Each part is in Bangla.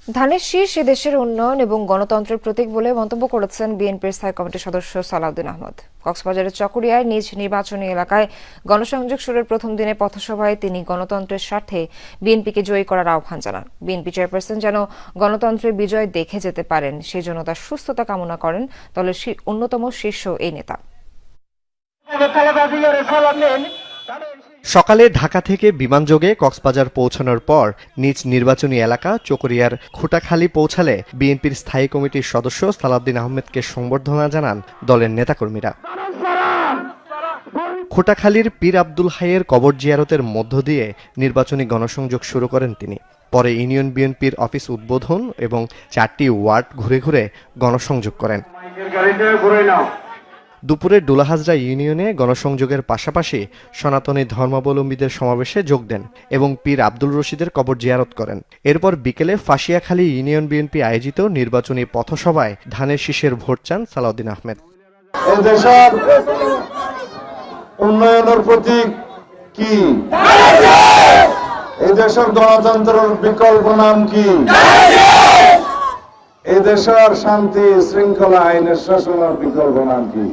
ধানের শীষ দেশের উন্নয়ন এবং গণতন্ত্রের প্রতীক বলে মন্তব্য করেছেন বিএনপির স্থায়ী কমিটির সদস্য সালাউদ্দিন আহমদ। কক্সবাজারের চকরিয়ায় নিজ নির্বাচনী এলাকায় গণসংযোগ শুরুর প্রথম দিনে পথসভায় তিনি গণতন্ত্রের স্বার্থে বিএনপিকে জয়ী করার আহ্বান জানান। বিএনপি চেয়ারপারসন যেন গণতন্ত্রের বিজয় দেখে যেতে পারেন, সেই জন্য তার সুস্থতা কামনা করেন দলের অন্যতম শীর্ষ এই নেতা। সকালে ঢাকা থেকে বিমানযোগে কক্সবাজার পৌঁছানোর পর নিজ নির্বাচনী এলাকা চকরিয়ার খুটাখালী পৌঁছালে বিএনপির স্থায়ী কমিটির সদস্য সালাউদ্দিন আহমেদকে সংবর্ধনা জানান দলের নেতাকর্মীরা। খুটাখালীর পীর আব্দুল হাইয়ের কবর জিয়ারতের মধ্য দিয়ে নির্বাচনী গণসংযোগ শুরু করেন তিনি। পরে ইউনিয়ন বিএনপির অফিস উদ্বোধন এবং 4টি ওয়ার্ড ঘুরে ঘুরে গণসংযোগ করেন। দুপুরে ডোলাহাজরা ইউনিয়নে গণসংযোগের পাশাপাশি সনাতনী ধর্মাবলম্বীদের সমাবেশে যোগ দেন এবং পীর আব্দুল রশিদের কবর জিয়ারত করেন। এরপর বিকেলে ফাঁসিয়াখালী ইউনিয়ন বিএনপি আয়োজিত নির্বাচনী পথসভায় ধানের শীষের ভোট চান সালাউদ্দিন আহমেদ। দেশের উন্নয়নের প্রতীক কি? এই দেশের গণতন্ত্রের বিকল্প নাম কি? এই দেশের শান্তি শৃঙ্খলা আইনের শাসনের বিকল্প নাম কি?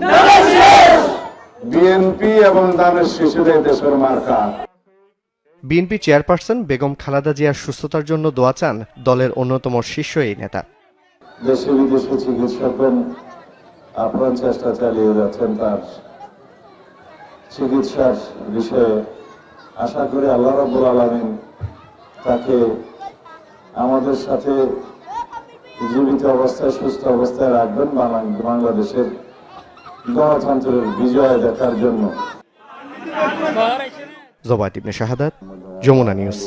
বিএনপি এবং ধানের শীষের দেশের মার্কা। বিএনপি চেয়ারপারসন বেগম খালেদা জিয়ার সুস্থতার জন্য দোয়া চান দলের অন্যতম শীর্ষ এই নেতা। দেশে বিদেশে চিকিৎসকগণ আপ্রাণ চেষ্টা চালিয়ে যাচ্ছেন তার চিকিৎসার বিষয়ে। আশা করি আল্লাহ রাব্বুল আলামিন তাকে আমাদের সাথে জীবিত অবস্থায় সুস্থ অবস্থায় রাখবেন বাংলাদেশের গণতন্ত্রের বিজয় দেখার জন্য। জবায়েত ইবনে শাহাদাত, যমুনা নিউজ।